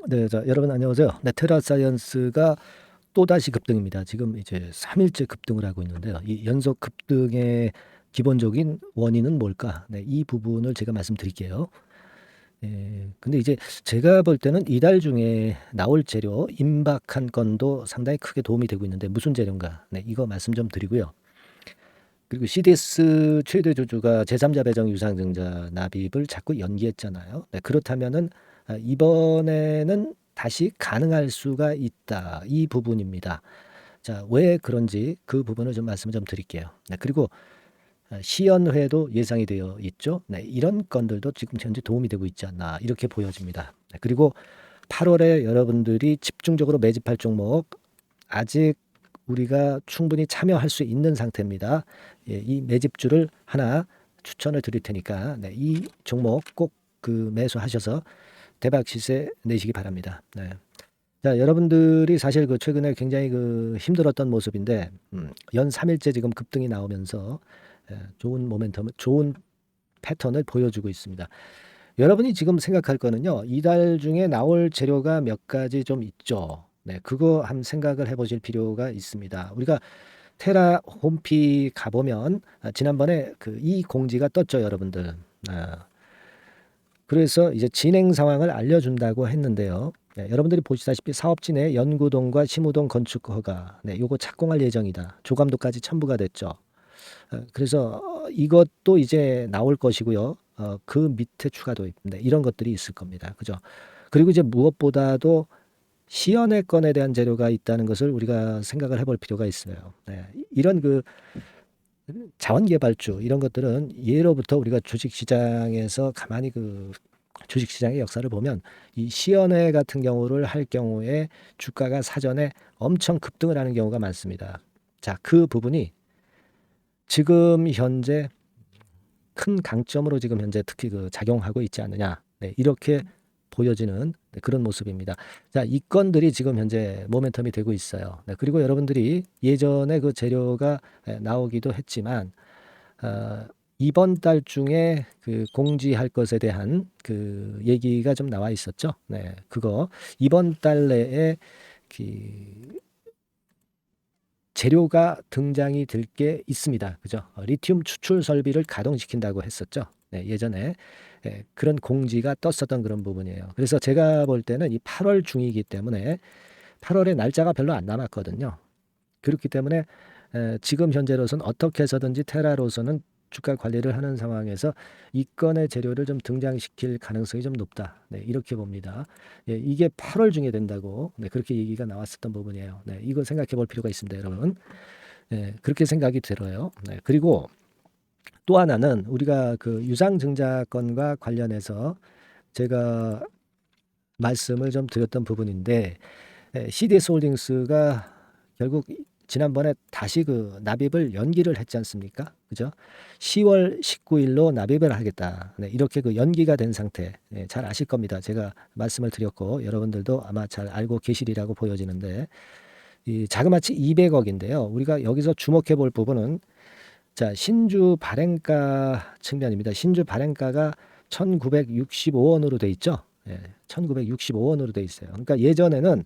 네. 자, 여러분 안녕하세요. 네, 테라사이언스가 또다시 급등입니다. 지금 이제 3 일째 급등을 하고 있는데요. 이 연속 급등의 기본적인 원인은 뭘까? 네, 이 부분을 제가 말씀드릴게요. 근데 이제 제가 볼 때는 이달 중에 나올 재료 임박 한 건도 상당히 크게 도움이 되고 있는데 무슨 재료인가? 네, 이거 말씀 좀 드리고요. 그리고 CDS 최대 주주가 제3자 배정 유상증자 납입을 자꾸 연기했잖아요. 네, 그렇다면은 이번에는 다시 가능할 수가 있다. 이 부분입니다. 자, 왜 그런지 그 부분을 좀 말씀을 좀 드릴게요. 네, 그리고 시연회도 예상이 되어 있죠. 네, 이런 건들도 지금 현재 도움이 되고 있지 않나 이렇게 보여집니다. 네, 그리고 8월에 여러분들이 집중적으로 매집할 종목 아직 우리가 충분히 참여할 수 있는 상태입니다. 이 매집주를 하나 추천을 드릴 테니까 네, 이 종목 꼭 그 매수하셔서 대박 시세 내시기 바랍니다. 네. 자, 여러분들이 사실 그 최근에 굉장히 그 힘들었던 모습인데 연 3일째 지금 급등이 나오면서 좋은 모멘텀, 좋은 패턴을 보여주고 있습니다. 여러분이 지금 생각할 거는요. 이달 중에 나올 재료가 몇 가지 좀 있죠. 네, 그거 한번 생각을 해보실 필요가 있습니다. 우리가 테라 홈피 가보면 지난번에 그 이 공지가 떴죠, 여러분들. 그래서 이제 진행 상황을 알려준다고 했는데요. 네, 여러분들이 보시다시피 사업진의 연구동과 심우동 건축 허가, 네, 요거 착공할 예정이다. 조감도까지 첨부가 됐죠. 그래서 이것도 이제 나올 것이고요. 그 밑에 추가 도입, 네, 이런 것들이 있을 겁니다. 그죠? 그리고 이제 무엇보다도 시연의 건에 대한 재료가 있다는 것을 우리가 생각을 해볼 필요가 있어요. 네, 이런 그 자원개발주 이런 것들은 예로부터 우리가 주식시장에서 가만히 그 주식시장의 역사를 보면 이 시연회 같은 경우를 할 경우에 주가가 사전에 엄청 급등을 하는 경우가 많습니다. 자, 그 부분이 지금 현재 큰 강점으로 지금 현재 특히 그 작용하고 있지 않느냐. 네, 이렇게 보여지는 그런 모습입니다. 자, 이 건들이 지금 현재 모멘텀이 되고 있어요. 네, 그리고 여러분들이 예전에 그 재료가 나오기도 했지만 이번 달 중에 그 공지할 것에 대한 그 얘기가 좀 나와 있었죠. 네, 그거 이번 달 내에 그 재료가 등장이 될 게 있습니다. 그죠? 리튬 추출 설비를 가동시킨다고 했었죠. 네, 예전에 그런 공지가 떴었던 그런 부분이에요. 그래서 제가 볼 때는 이 8월 중이기 때문에 8월에 날짜가 별로 안 남았거든요. 그렇기 때문에 지금 현재로서는 어떻게 해서든지 테라로서는 주가 관리를 하는 상황에서 이 건의 재료를 좀 등장시킬 가능성이 좀 높다. 네, 이렇게 봅니다. 예, 이게 8월 중에 된다고 네, 그렇게 얘기가 나왔었던 부분이에요. 네, 이거 생각해 볼 필요가 있습니다, 여러분. 예, 그렇게 생각이 들어요. 네, 그리고 또 하나는 우리가 그 유상증자건과 관련해서 제가 말씀을 좀 드렸던 부분인데 CDS 홀딩스가 결국 지난번에 다시 그 납입을 연기를 했지 않습니까? 그죠? 10월 19일로 납입을 하겠다. 네, 이렇게 그 연기가 된 상태. 네, 잘 아실 겁니다. 제가 말씀을 드렸고 여러분들도 아마 잘 알고 계시리라고 보여지는데 이 자그마치 200억인데요. 우리가 여기서 주목해 볼 부분은 자, 신주 발행가 측면입니다. 신주 발행가가 1,965원으로 돼 있죠. 예, 1,965원으로 돼 있어요. 그러니까 예전에는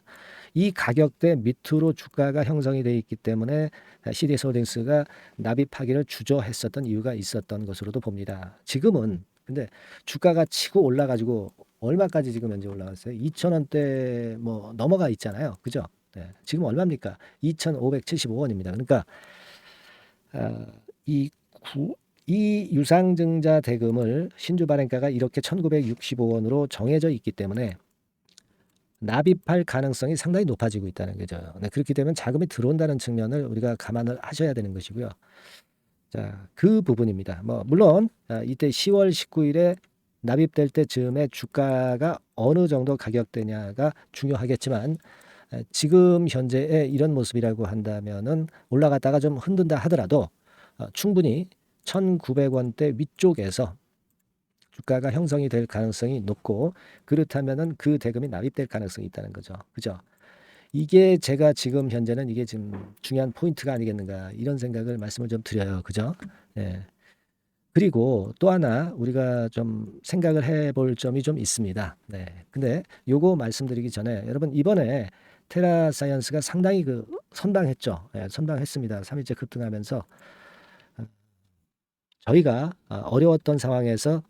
이 가격대 밑으로 주가가 형성이 돼 있기 때문에 CDS 홀딩스가 납입하기를 주저했었던 이유가 있었던 것으로도 봅니다. 지금은 근데 주가가 치고 올라가지고 얼마까지 지금 현재 올라갔어요? 2,000원대 뭐 넘어가 있잖아요. 그죠? 네. 지금 얼마입니까? 2,575원입니다. 그러니까 아, 이 이 유상증자 대금을 신주 발행가가 이렇게 1,965원으로 정해져 있기 때문에 납입할 가능성이 상당히 높아지고 있다는 거죠. 네, 그렇게 되면 자금이 들어온다는 측면을 우리가 감안을 하셔야 되는 것이고요. 자, 그 부분입니다. 뭐 물론 이때 10월 19일에 납입될 때쯤에 주가가 어느 정도 가격대냐가 중요하겠지만 지금 현재의 이런 모습이라고 한다면은 올라갔다가 좀 흔든다 하더라도 충분히 1,900원대 위쪽에서 주가가 형성이 될 가능성이 높고 그렇다면은 그 대금이 납입될 가능성이 있다는 거죠. 그죠? 이게 제가 지금 현재는 이게 지금 중요한 포인트가 아니겠는가 이런 생각을 말씀을 좀 드려요. 그죠? 예. 그리고 또 하나 우리가 좀 생각을 해볼 점이 좀 있습니다. 네. 근데 요거 말씀드리기 전에 여러분 이번에 테라 사이언스가 상당히 선방했죠. 예, 선방했습니다. 3일째 급등하면서 저희가 어려웠던 상황에서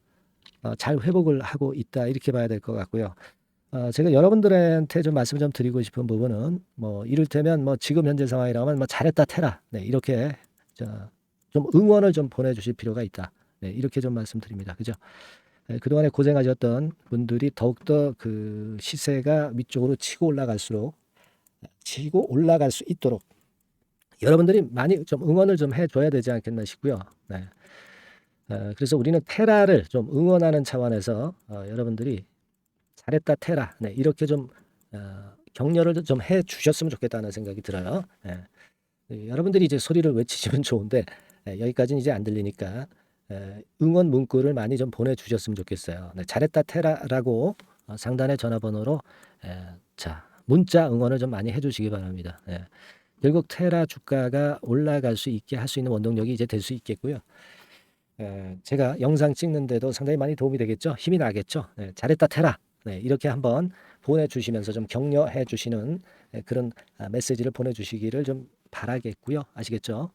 잘 회복을 하고 있다 이렇게 봐야 될 것 같고요. 제가 여러분들한테 좀 말씀 좀 드리고 싶은 부분은 뭐 이를테면 뭐 지금 현재 상황이라면 뭐 잘했다 테라 네, 이렇게 좀 응원을 좀 보내주실 필요가 있다. 네, 이렇게 좀 말씀드립니다. 그죠? 네, 그동안에 고생하셨던 분들이 더욱더 그 시세가 위쪽으로 치고 올라갈 수 있도록 여러분들이 많이 좀 응원을 좀 해줘야 되지 않겠나 싶고요. 네. 그래서 우리는 테라를 좀 응원하는 차원에서 여러분들이 잘했다 테라 네, 이렇게 좀 격려를 좀 해주셨으면 좋겠다는 생각이 들어요. 네. 여러분들이 이제 소리를 외치시면 좋은데 여기까지는 이제 안 들리니까 응원 문구를 많이 좀 보내주셨으면 좋겠어요. 네, 잘했다 테라라고 상단의 전화번호로 자 문자 응원을 좀 많이 해주시기 바랍니다. 결국 테라 주가가 올라갈 수 있게 할 수 있는 원동력이 이제 될 수 있겠고요. 제가 영상 찍는데도 상당히 많이 도움이 되겠죠. 힘이 나겠죠. 잘했다 테라 이렇게 한번 보내주시면서 좀 격려해 주시는 그런 메시지를 보내주시기를 좀 바라겠고요. 아시겠죠?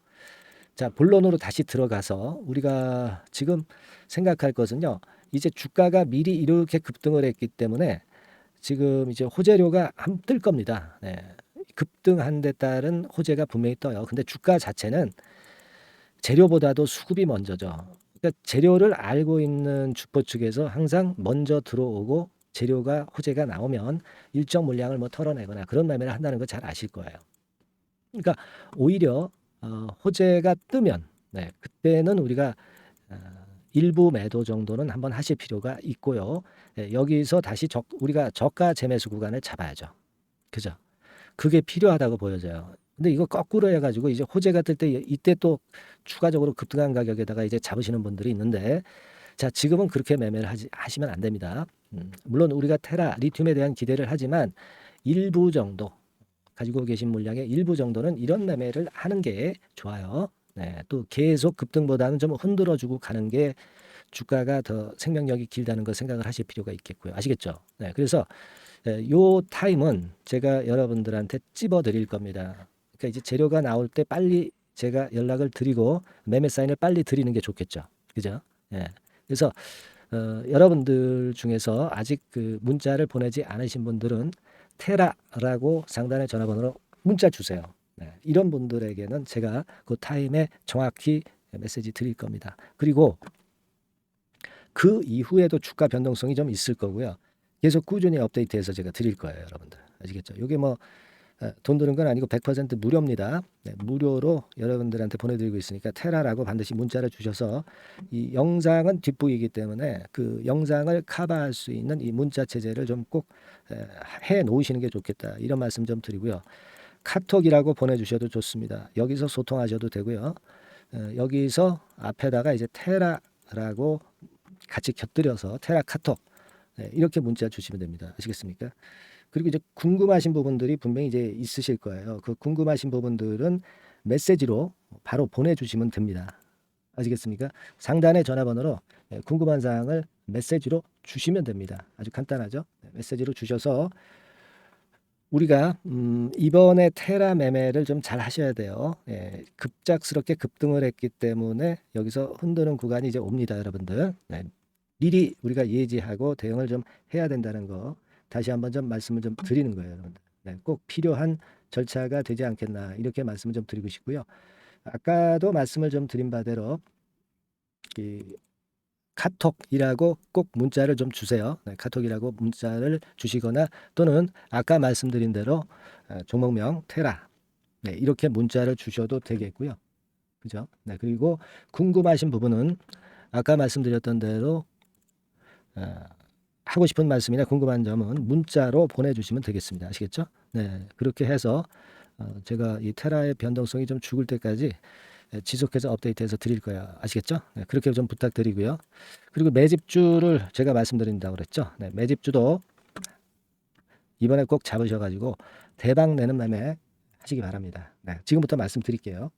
자, 본론으로 다시 들어가서 우리가 지금 생각할 것은요. 이제 주가가 미리 이렇게 급등을 했기 때문에 지금 이제 호재료가 뜰 겁니다. 급등한 데 따른 호재가 분명히 떠요. 근데 주가 자체는 재료보다도 수급이 먼저죠. 그러니까 재료를 알고 있는 주포 측에서 항상 먼저 들어오고 재료가 호재가 나오면 일정 물량을 뭐 털어내거나 그런 매매를 한다는 거 잘 아실 거예요. 그러니까 오히려 호재가 뜨면 그때는 우리가 일부 매도 정도는 한번 하실 필요가 있고요. 여기서 다시 우리가 저가 재매수 구간을 잡아야죠. 그죠? 그게 필요하다고 보여져요. 근데 이거 거꾸로 해가지고 이제 호재가 뜰 때 이때 또 추가적으로 급등한 가격에다가 이제 잡으시는 분들이 있는데 자 지금은 그렇게 매매를 하시면 안 됩니다. 물론 우리가 테라 리튬에 대한 기대를 하지만 일부 정도 가지고 계신 물량의 일부 정도는 이런 매매를 하는 게 좋아요. 또 계속 급등보다는 좀 흔들어주고 가는 게 주가가 더 생명력이 길다는 걸 생각을 하실 필요가 있겠고요. 아시겠죠? 그래서 요 타임은 제가 여러분들한테 찝어 드릴 겁니다. 그러니까 이제 재료가 나올 때 빨리 제가 연락을 드리고 매매 사인을 빨리 드리는 게 좋겠죠. 그죠? 그래서 여러분들 중에서 아직 그 문자를 보내지 않으신 분들은 테라라고 상단의 전화번호로 문자 주세요. 이런 분들에게는 제가 그 타임에 정확히 메시지 드릴 겁니다. 그리고 그 이후에도 주가 변동성이 좀 있을 거고요. 계속 꾸준히 업데이트해서 제가 드릴 거예요, 여러분들. 아시겠죠? 이게 뭐 돈 드는 건 아니고 100% 무료입니다. 무료로 여러분들한테 보내드리고 있으니까 테라라고 반드시 문자를 주셔서 이 영상은 뒷북이기 때문에 그 영상을 커버할 수 있는 이 문자 체제를 좀 꼭 해 놓으시는 게 좋겠다. 이런 말씀 좀 드리고요. 카톡이라고 보내주셔도 좋습니다. 여기서 소통하셔도 되고요. 여기서 앞에다가 이제 테라라고 같이 곁들여서 테라 카톡 이렇게 문자 주시면 됩니다. 아시겠습니까? 그리고 이제 궁금하신 부분들이 분명히 이제 있으실 거예요. 그 궁금하신 부분들은 메시지로 바로 보내주시면 됩니다. 아시겠습니까? 상단의 전화번호로 궁금한 사항을 메시지로 주시면 됩니다. 아주 간단하죠? 메시지로 주셔서 우리가 이번에 테라 매매를 좀 잘 하셔야 돼요. 급작스럽게 급등을 했기 때문에 여기서 흔드는 구간이 이제 옵니다, 여러분들. 미리 우리가 예지하고 대응을 좀 해야 된다는 거 다시 한번 좀 말씀을 좀 드리는 거예요, 여러분들. 꼭 필요한 절차가 되지 않겠나 이렇게 말씀을 좀 드리고 싶고요. 아까도 말씀을 좀 드린 바대로 카톡이라고 꼭 문자를 좀 주세요. 카톡이라고 문자를 주시거나 또는 아까 말씀드린 대로 종목명 테라 이렇게 문자를 주셔도 되겠고요. 그죠? 그리고 궁금하신 부분은 아까 말씀드렸던 대로 하고 싶은 말씀이나 궁금한 점은 문자로 보내주시면 되겠습니다. 아시겠죠? 그렇게 해서 제가 이 테라의 변동성이 좀 죽을 때까지 지속해서 업데이트해서 드릴 거예요. 아시겠죠? 그렇게 좀 부탁드리고요. 그리고 매집주를 제가 말씀드린다고 그랬죠. 매집주도 이번에 꼭 잡으셔가지고 대박 내는 매매 하시기 바랍니다. 지금부터 말씀드릴게요.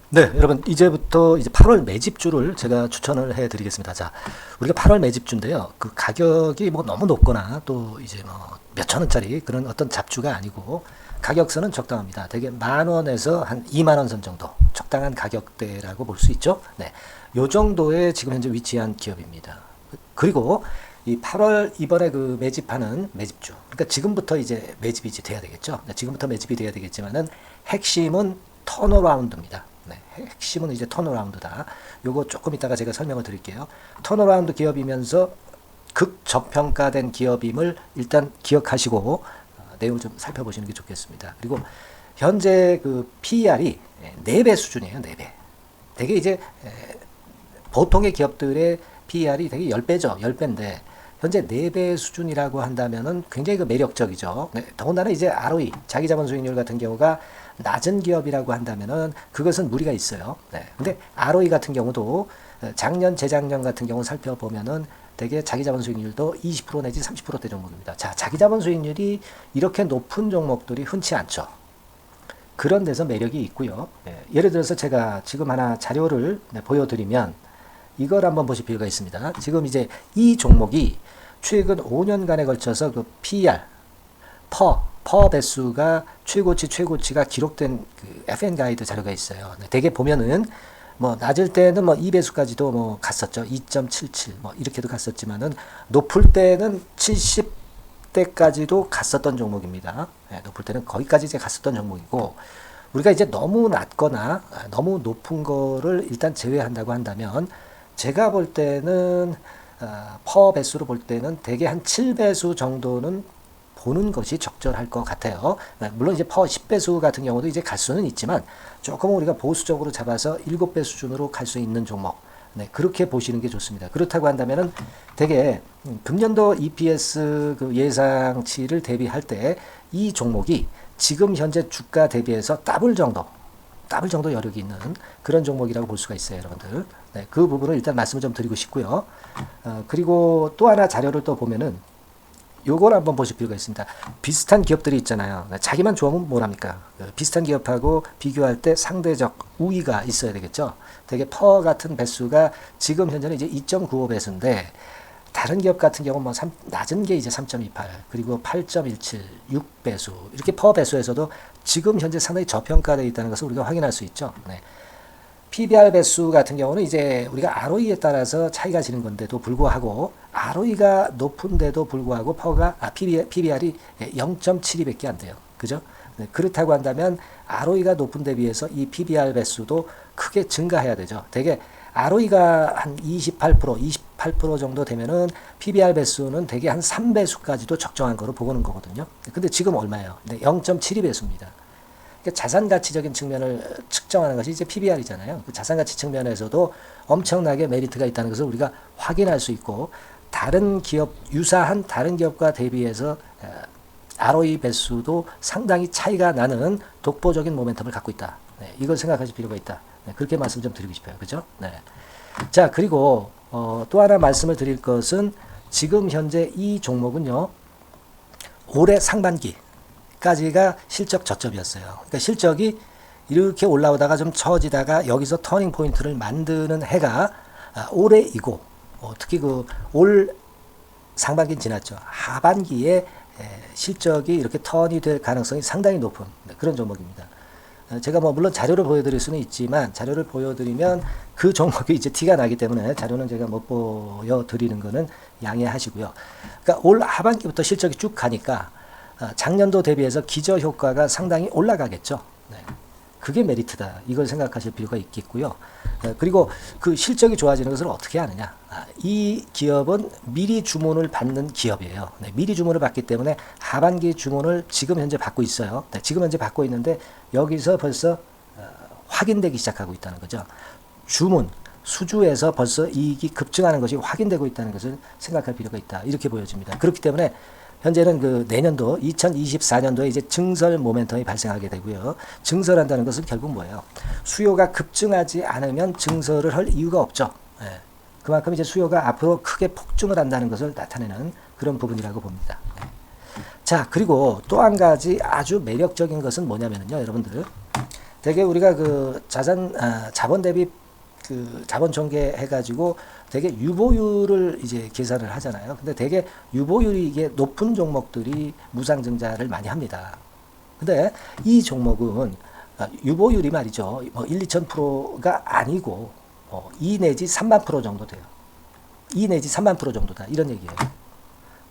네, 여러분 이제부터 이제 8월 매집주를 제가 추천을 해드리겠습니다. 자, 우리가 8월 매집주인데요. 그 가격이 뭐 너무 높거나 또 이제 뭐 몇천 원짜리 그런 어떤 잡주가 아니고 가격선은 적당합니다. 대개 10,000원에서 한 20,000원 선 정도 적당한 가격대라고 볼 수 있죠. 네, 요 정도에 지금 현재 위치한 기업입니다. 그리고 이 8월 이번에 그 매집하는 매집주, 그러니까 지금부터 이제 매집이 이제 돼야 되겠죠. 네, 지금부터 매집이 돼야 되겠지만은 핵심은 턴어라운드입니다. 네, 핵심은 이제 턴어라운드다. 요거 조금 이따가 제가 설명을 드릴게요. 턴어라운드 기업이면서 극저평가된 기업임을 일단 기억하시고 내용을 좀 살펴보시는 게 좋겠습니다. 그리고 현재 그 PER이 4배 수준이에요. 4배. 되게 이제 보통의 기업들의 PER이 되게 10배죠. 10배인데 현재 4배 수준이라고 한다면은 굉장히 그 매력적이죠. 네, 더군다나 이제 ROE, 자기자본 수익률 같은 경우가 낮은 기업이라고 한다면은 그것은 무리가 있어요. 네. 근데 ROE 같은 경우도 작년, 재작년 같은 경우 살펴보면은 되게 자기자본 수익률도 20% 내지 30%대 종목입니다. 자, 자기자본 수익률이 이렇게 높은 종목들이 흔치 않죠. 그런 데서 매력이 있고요. 예를 들어서 제가 지금 하나 자료를 보여드리면 이걸 한번 보실 필요가 있습니다. 지금 이제 이 종목이 최근 5년간에 걸쳐서 그 PER, 퍼 배수가 최고치가 기록된 그 FN 가이드 자료가 있어요. 대개 보면은 뭐 낮을 때는 뭐 2배수까지도 뭐 갔었죠. 2.77 뭐 이렇게도 갔었지만은 높을 때는 70대까지도 갔었던 종목입니다. 높을 때는 거기까지 이제 갔었던 종목이고 우리가 이제 너무 낮거나 너무 높은 거를 일단 제외한다고 한다면 제가 볼 때는 퍼 배수로 볼 때는 대개 한 7배수 정도는 보는 것이 적절할 것 같아요. 물론 이제 퍼 10배수 같은 경우도 이제 갈 수는 있지만 조금 우리가 보수적으로 잡아서 7배 수준으로 갈 수 있는 종목. 네, 그렇게 보시는 게 좋습니다. 그렇다고 한다면은 되게 금년도 EPS 그 예상치를 대비할 때 이 종목이 지금 현재 주가 대비해서 더블 정도 여력이 있는 그런 종목이라고 볼 수가 있어요, 여러분들. 네, 그 부분을 일단 말씀을 좀 드리고 싶고요. 그리고 또 하나 자료를 또 보면은 요걸 한번 보실 필요가 있습니다. 비슷한 기업들이 있잖아요. 자기만 좋으면 뭐랍니까? 비슷한 기업하고 비교할 때 상대적 우위가 있어야 되겠죠. 되게 퍼 같은 배수가 지금 현재는 이제 2.95배수인데 다른 기업 같은 경우는 뭐 낮은 게 이제 3.28 그리고 8.17 6배수 이렇게 퍼 배수에서도 지금 현재 상당히 저평가되어 있다는 것을 우리가 확인할 수 있죠. 네. PBR 배수 같은 경우는 이제 우리가 ROE에 따라서 차이가 지는 건데도 불구하고 ROE가 높은데도 불구하고 PBR이 0.72밖에 안 돼요. 그죠? 네, 그렇다고 한다면 ROE가 높은 데 비해서 이 PBR 배수도 크게 증가해야 되죠. 되게 ROE가 한 28% 정도 되면은 PBR 배수는 되게 한 3배수까지도 적정한 거로 보고는 거거든요. 근데 지금 얼마예요? 네, 0.72배수입니다. 자산 가치적인 측면을 측정하는 것이 이제 PBR이잖아요. 그 자산 가치 측면에서도 엄청나게 메리트가 있다는 것을 우리가 확인할 수 있고 다른 기업 유사한 다른 기업과 대비해서 ROE 배수도 상당히 차이가 나는 독보적인 모멘텀을 갖고 있다. 네, 이걸 생각하실 필요가 있다. 네, 그렇게 말씀 좀 드리고 싶어요. 그죠? 네. 자, 그리고 또 하나 말씀을 드릴 것은 지금 현재 이 종목은요. 올해 상반기 까지가 실적 저점이었어요. 그러니까 실적이 이렇게 올라오다가 좀 처지다가 여기서 터닝 포인트를 만드는 해가 올해이고 특히 그 올 상반기는 지났죠. 하반기에 실적이 이렇게 턴이 될 가능성이 상당히 높은 그런 종목입니다. 제가 뭐 물론 자료를 보여드릴 수는 있지만 자료를 보여드리면 그 종목이 이제 티가 나기 때문에 자료는 제가 못 보여드리는 거는 양해하시고요. 그러니까 올 하반기부터 실적이 쭉 가니까 작년도 대비해서 기저 효과가 상당히 올라가겠죠. 네. 그게 메리트다. 이걸 생각하실 필요가 있겠고요. 그리고 그 실적이 좋아지는 것을 어떻게 하느냐. 이 기업은 미리 주문을 받는 기업이에요. 네. 미리 주문을 받기 때문에 하반기 주문을 지금 현재 받고 있어요. 네. 지금 현재 받고 있는데 여기서 벌써 확인되기 시작하고 있다는 거죠. 주문, 수주에서 벌써 이익이 급증하는 것이 확인되고 있다는 것을 생각할 필요가 있다. 이렇게 보여집니다. 그렇기 때문에 현재는 그 내년도 2024년도에 이제 증설 모멘텀이 발생하게 되고요. 증설한다는 것은 결국 뭐예요? 수요가 급증하지 않으면 증설을 할 이유가 없죠. 예. 그만큼 이제 수요가 앞으로 크게 폭증을 한다는 것을 나타내는 그런 부분이라고 봅니다. 예. 자, 그리고 또 한 가지 아주 매력적인 것은 뭐냐면요, 여러분들. 되게 우리가 그 자본 대비 그 자본 총계 해가지고 되게 유보율을 이제 계산을 하잖아요. 근데 되게 유보율이 이게 높은 종목들이 무상증자를 많이 합니다. 근데 이 종목은 유보율이 말이죠. 뭐 1, 2,000%가 아니고 2 내지 3만 프로 정도 돼요. 2 내지 3만 프로 정도다. 이런 얘기예요.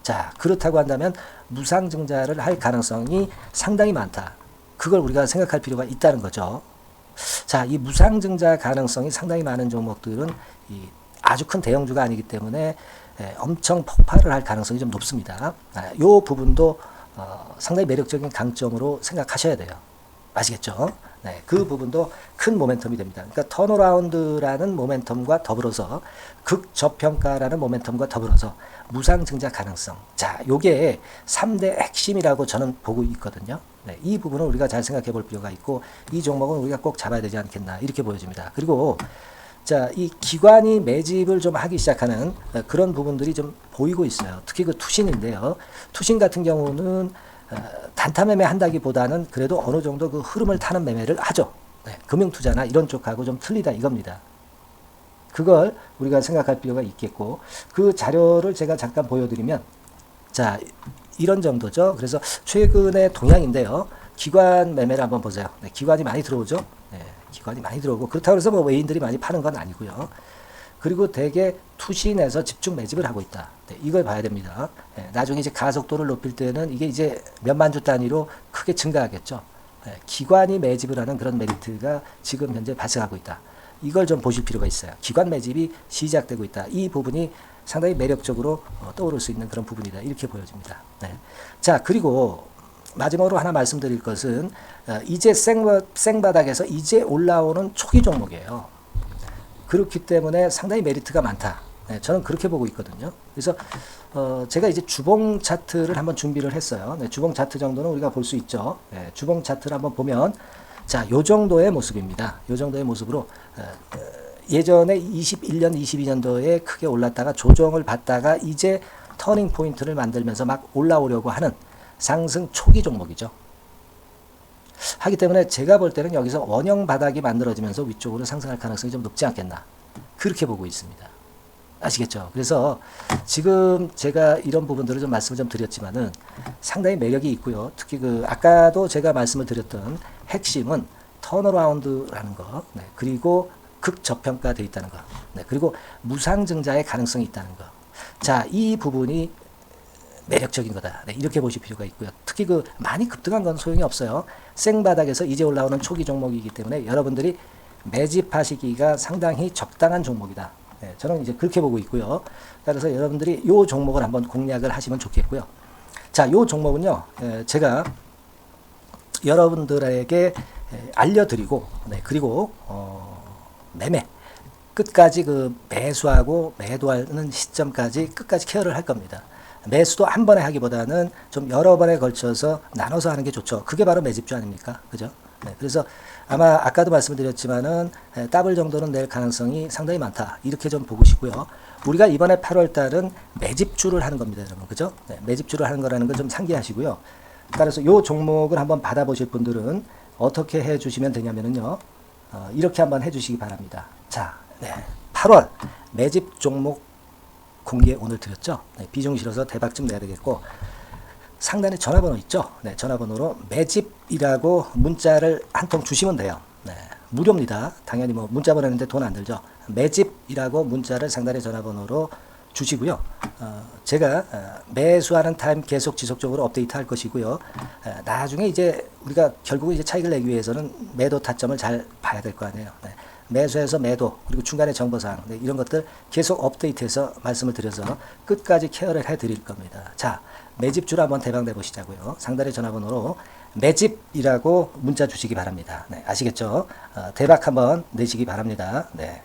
자, 그렇다고 한다면 무상증자를 할 가능성이 상당히 많다. 그걸 우리가 생각할 필요가 있다는 거죠. 자, 이 무상증자 가능성이 상당히 많은 종목들은 아주 큰 대형주가 아니기 때문에 엄청 폭발을 할 가능성이 좀 높습니다. 이 부분도 상당히 매력적인 강점으로 생각하셔야 돼요. 아시겠죠? 네, 그 부분도 큰 모멘텀이 됩니다. 그러니까 턴어라운드라는 모멘텀과 더불어서 극저평가라는 모멘텀과 더불어서 무상증자 가능성. 자, 요게 3대 핵심이라고 저는 보고 있거든요. 네, 이 부분을 우리가 잘 생각해 볼 필요가 있고 이 종목은 우리가 꼭 잡아야 되지 않겠나 이렇게 보여집니다. 그리고 자, 이 기관이 매집을 좀 하기 시작하는 그런 부분들이 좀 보이고 있어요. 특히 그 투신인데요. 투신 같은 경우는 단타 매매 한다기보다는 그래도 어느 정도 그 흐름을 타는 매매를 하죠. 네, 금융투자나 이런 쪽하고 좀 틀리다 이겁니다. 그걸 우리가 생각할 필요가 있겠고 그 자료를 제가 잠깐 보여드리면 자, 이런 정도죠. 그래서 최근의 동향인데요. 기관 매매를 한번 보세요. 네, 기관이 많이 들어오죠. 네, 기관이 많이 들어오고 그렇다고 해서 뭐 외인들이 많이 파는 건 아니고요. 그리고 대개 투신에서 집중 매집을 하고 있다. 네, 이걸 봐야 됩니다. 네, 나중에 이제 가속도를 높일 때는 이게 이제 몇만 주 단위로 크게 증가하겠죠. 네, 기관이 매집을 하는 그런 메리트가 지금 현재 발생하고 있다. 이걸 좀 보실 필요가 있어요. 기관 매집이 시작되고 있다. 이 부분이 상당히 매력적으로 떠오를 수 있는 그런 부분이다. 이렇게 보여집니다. 네. 자, 그리고 마지막으로 하나 말씀드릴 것은 이제 생바닥에서 이제 올라오는 초기 종목이에요. 그렇기 때문에 상당히 메리트가 많다. 네, 저는 그렇게 보고 있거든요. 그래서 제가 이제 주봉 차트를 한번 준비를 했어요. 네, 주봉 차트 정도는 우리가 볼 수 있죠. 네, 주봉 차트를 한번 보면 자, 요 정도의 모습입니다. 요 정도의 모습으로 예전에 21년, 22년도에 크게 올랐다가 조정을 받다가 이제 터닝 포인트를 만들면서 막 올라오려고 하는 상승 초기 종목이죠. 하기 때문에 제가 볼 때는 여기서 원형 바닥이 만들어지면서 위쪽으로 상승할 가능성이 좀 높지 않겠나. 그렇게 보고 있습니다. 아시겠죠? 그래서 지금 제가 이런 부분들을 좀 말씀을 좀 드렸지만은 상당히 매력이 있고요. 특히 그 아까도 제가 말씀을 드렸던 핵심은 턴어라운드라는 거, 네, 그리고 극저평가되어 있다는 거, 네, 그리고 무상증자의 가능성이 있다는 거. 자, 이 부분이 매력적인 거다. 네, 이렇게 보실 필요가 있고요. 특히 그 많이 급등한 건 소용이 없어요. 생바닥에서 이제 올라오는 초기 종목이기 때문에 여러분들이 매집하시기가 상당히 적당한 종목이다. 네, 저는 이제 그렇게 보고 있고요. 따라서 여러분들이 이 종목을 한번 공략을 하시면 좋겠고요. 자, 이 종목은요, 제가 여러분들에게 알려드리고, 네, 그리고 매매 끝까지 그 매수하고 매도하는 시점까지 끝까지 케어를 할 겁니다. 매수도 한 번에 하기보다는 좀 여러 번에 걸쳐서 나눠서 하는 게 좋죠. 그게 바로 매집주 아닙니까? 그죠? 네, 그래서 아마 아까도 말씀드렸지만은 더블 정도는 낼 가능성이 상당히 많다. 이렇게 좀 보시고요. 우리가 이번에 8월 달은 매집주를 하는 겁니다, 여러분. 그죠? 네, 매집주를 하는 거라는 걸 좀 상기하시고요. 따라서 이 종목을 한번 받아보실 분들은 어떻게 해 주시면 되냐면요. 이렇게 한번 해 주시기 바랍니다. 자, 네, 8월 매집 종목 공개 오늘 드렸죠. 네, 비중 실어서 대박 좀 내야 되겠고 상단에 전화번호 있죠. 네, 전화번호로 매집이라고 문자를 한 통 주시면 돼요. 네, 무료입니다. 당연히 뭐 문자 보내는데 돈 안 들죠. 매집이라고 문자를 상단에 전화번호로 주시고요. 제가 매수하는 타임 계속 지속적으로 업데이트 할 것이고요. 나중에 이제 우리가 결국은 이제 차익을 내기 위해서는 매도 타점을 잘 봐야 될 거 아니에요. 네. 매수해서 매도 그리고 중간에 정보사항, 네, 이런 것들 계속 업데이트해서 말씀을 드려서 끝까지 케어를 해드릴 겁니다. 자, 매집주를 한번 대박 내보시자고요. 상단의 전화번호로 매집이라고 문자 주시기 바랍니다. 네, 아시겠죠? 대박 한번 내시기 바랍니다. 네.